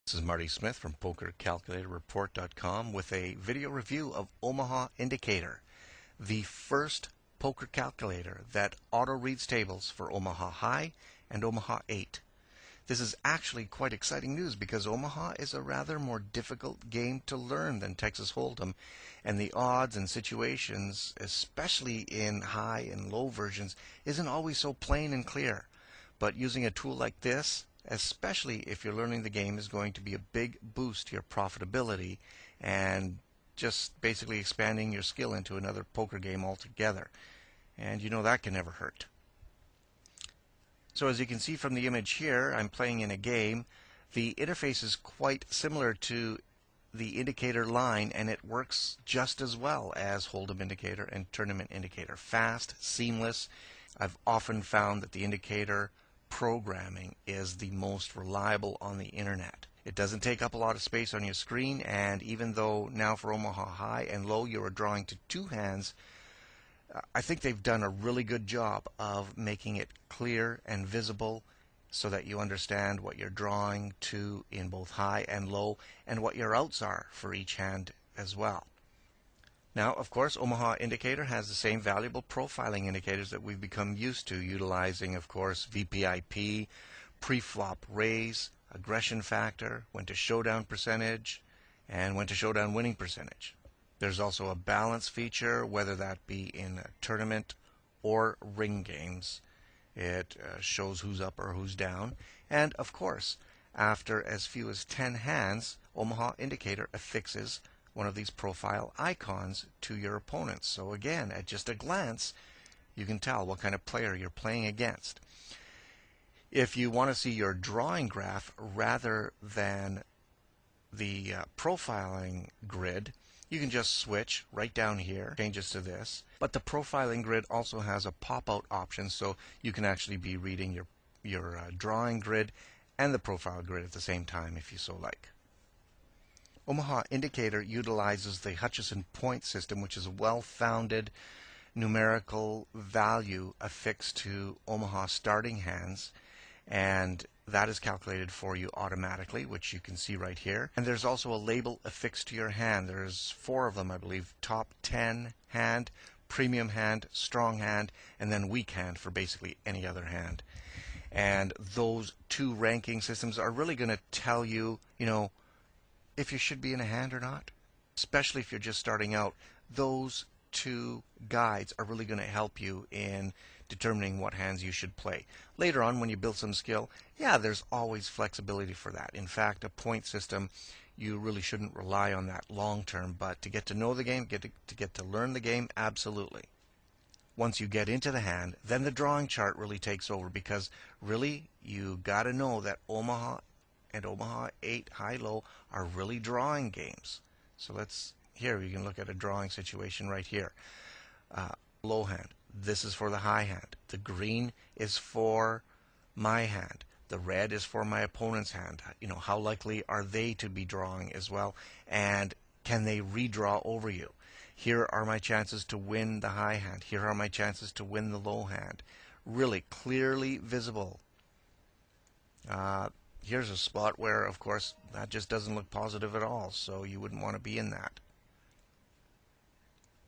This is Marty Smith from PokerCalculatorReport.com with a video review of Omaha Indicator, the first poker calculator that auto-reads tables for Omaha High and Omaha 8. This is actually quite exciting news because Omaha is a rather more difficult game to learn than Texas Hold'em, and the odds and situations, especially in high and low versions, isn't always so plain and clear. But using a tool like this, especially if you're learning the game, is going to be a big boost to your profitability and just basically expanding your skill into another poker game altogether. And you know that can never hurt. So as you can see from the image here, I'm playing in a game. The interface is quite similar to the indicator line, and it works just as well as Hold'em indicator and tournament indicator. Fast, seamless. I've often found that the indicator programming is the most reliable on the internet. It doesn't take up a lot of space on your screen, and even though now for Omaha High and Low you are drawing to two hands, I think they've done a really good job of making it clear and visible so that you understand what you're drawing to in both high and low and what your outs are for each hand as well. Now, of course, Omaha Indicator has the same valuable profiling indicators that we've become used to, utilizing, of course, VPIP, pre-flop raise, aggression factor, when to showdown percentage, and when to showdown winning percentage. There's also a balance feature, whether that be in a tournament or ring games. It shows who's up or who's down. And, of course, after as few as 10 hands, Omaha Indicator affixes one of these profile icons to your opponents. So again, at just a glance, you can tell what kind of player you're playing against. If you want to see your drawing graph rather than the profiling grid, you can just switch right down here, changes to this. But the profiling grid also has a pop-out option, so you can actually be reading your drawing grid and the profile grid at the same time if you so like. Omaha Indicator utilizes the Hutchison point system, which is a well-founded numerical value affixed to Omaha starting hands, and that is calculated for you automatically, which you can see right here. And there's also a label affixed to your hand. There's 4 of them, I believe: top 10 hand, premium hand, strong hand, and then weak hand for basically any other hand. And those two ranking systems are really going to tell you, if you should be in a hand or not. Especially if you're just starting out, those two guides are really going to help you in determining what hands you should play. Later on, when you build some skill, yeah, there's always flexibility for that. In fact, a point system, you really shouldn't rely on that long term, but to get to know the game, to get to learn the game, absolutely. Once you get into the hand, then the drawing chart really takes over, because really you got to know that Omaha and Omaha 8 high-low are really drawing games. So here you can look at a drawing situation right here. Low hand. This is for the high hand. The green is for my hand. The red is for my opponent's hand. How likely are they to be drawing as well? And can they redraw over you? Here are my chances to win the high hand. Here are my chances to win the low hand. Really clearly visible. Here's a spot where, of course, that just doesn't look positive at all, so you wouldn't want to be in that.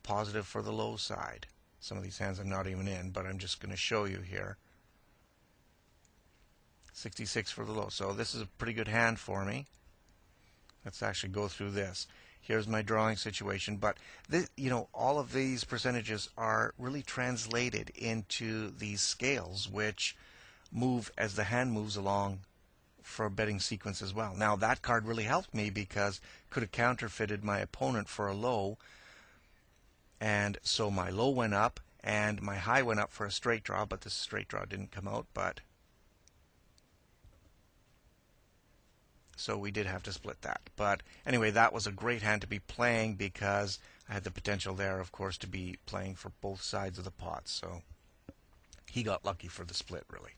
Positive for the low side. Some of these hands I'm not even in, but I'm just going to show you here. 66 for the low. So this is a pretty good hand for me. Let's actually go through this. Here's my drawing situation, but this, all of these percentages are really translated into these scales, which move as the hand moves along for a betting sequence as well. Now that card really helped me because could have counterfeited my opponent for a low, and so my low went up and my high went up for a straight draw, but the straight draw didn't come out, so we did have to split that. But anyway, that was a great hand to be playing because I had the potential there, of course, to be playing for both sides of the pot, so he got lucky for the split, really.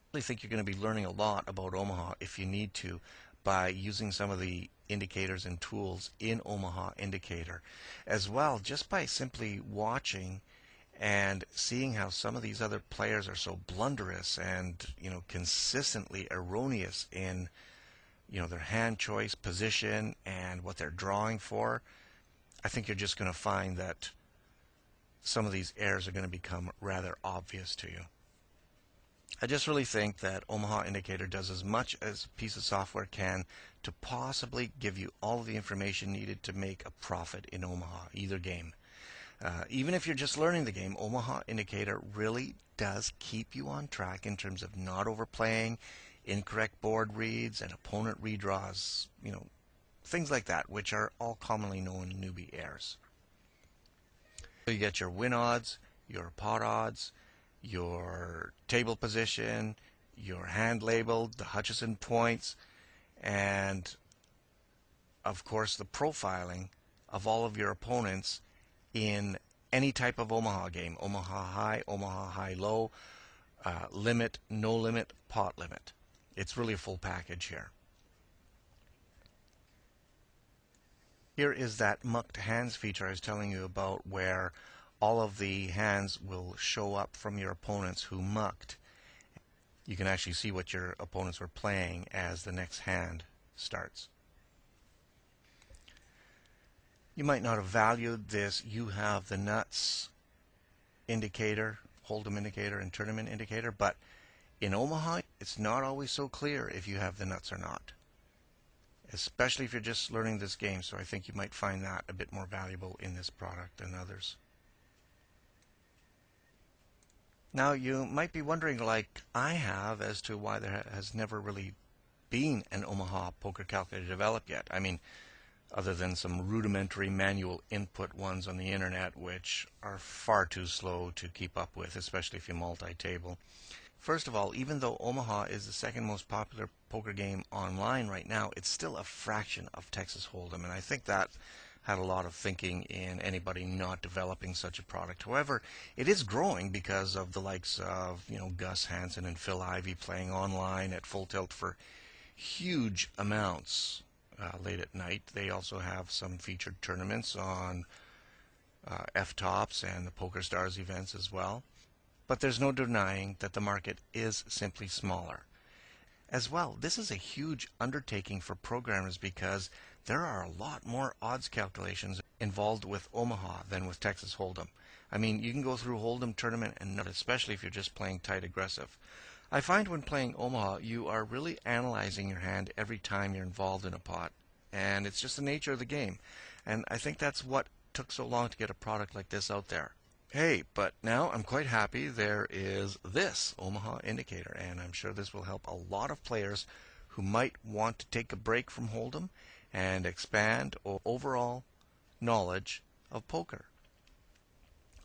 I really think you're going to be learning a lot about Omaha, if you need to, by using some of the indicators and tools in Omaha Indicator, as well just by simply watching and seeing how some of these other players are so blunderous and consistently erroneous in their hand choice, position, and what they're drawing for, I think you're just going to find that some of these errors are going to become rather obvious to you. I just really think that Omaha Indicator does as much as a piece of software can to possibly give you all of the information needed to make a profit in Omaha, either game. Even if you're just learning the game, Omaha Indicator really does keep you on track in terms of not overplaying, incorrect board reads, and opponent redraws, things like that, which are all commonly known newbie errors. So you get your win odds, your pot odds, your table position, your hand labeled, the Hutchison points, and of course the profiling of all of your opponents in any type of Omaha game: Omaha High Low, limit, no limit, pot limit. It's really a full package here. Here is that mucked hands feature I was telling you about, where all of the hands will show up from your opponents who mucked. You can actually see what your opponents were playing as the next hand starts. You might not have valued this "you have the nuts" indicator, hold'em indicator, and tournament indicator, but in Omaha, it's not always so clear if you have the nuts or not, especially if you're just learning this game. So I think you might find that a bit more valuable in this product than others. Now, you might be wondering, like I have, as to why there has never really been an Omaha poker calculator developed yet. I mean, other than some rudimentary manual input ones on the internet, which are far too slow to keep up with, especially if you multi-table. First of all, even though Omaha is the second most popular poker game online right now, it's still a fraction of Texas Hold'em, and I think that had a lot of thinking in anybody not developing such a product. However, it is growing because of the likes of Gus Hansen and Phil Ivey playing online at full tilt for huge amounts late at night. They also have some featured tournaments on F-Tops and the Poker Stars events as well. But there's no denying that the market is simply smaller. As well, this is a huge undertaking for programmers because there are a lot more odds calculations involved with Omaha than with Texas Hold'em. I mean, you can go through Hold'em tournament and not, especially if you're just playing tight aggressive. I find when playing Omaha, you are really analyzing your hand every time you're involved in a pot, and it's just the nature of the game. And I think that's what took so long to get a product like this out there. Hey, but now I'm quite happy there is this Omaha Indicator, and I'm sure this will help a lot of players who might want to take a break from Hold'em and expand overall knowledge of poker.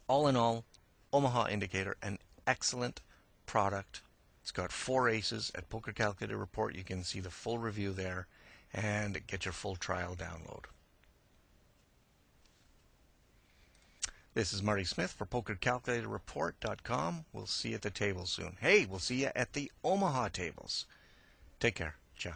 All in all, Omaha Indicator, an excellent product. It's got 4 aces at Poker Calculator Report. You can see the full review there and get your full trial download. This is Marty Smith for PokerCalculatorReport.com. We'll see you at the table soon. Hey, we'll see you at the Omaha tables. Take care. Ciao.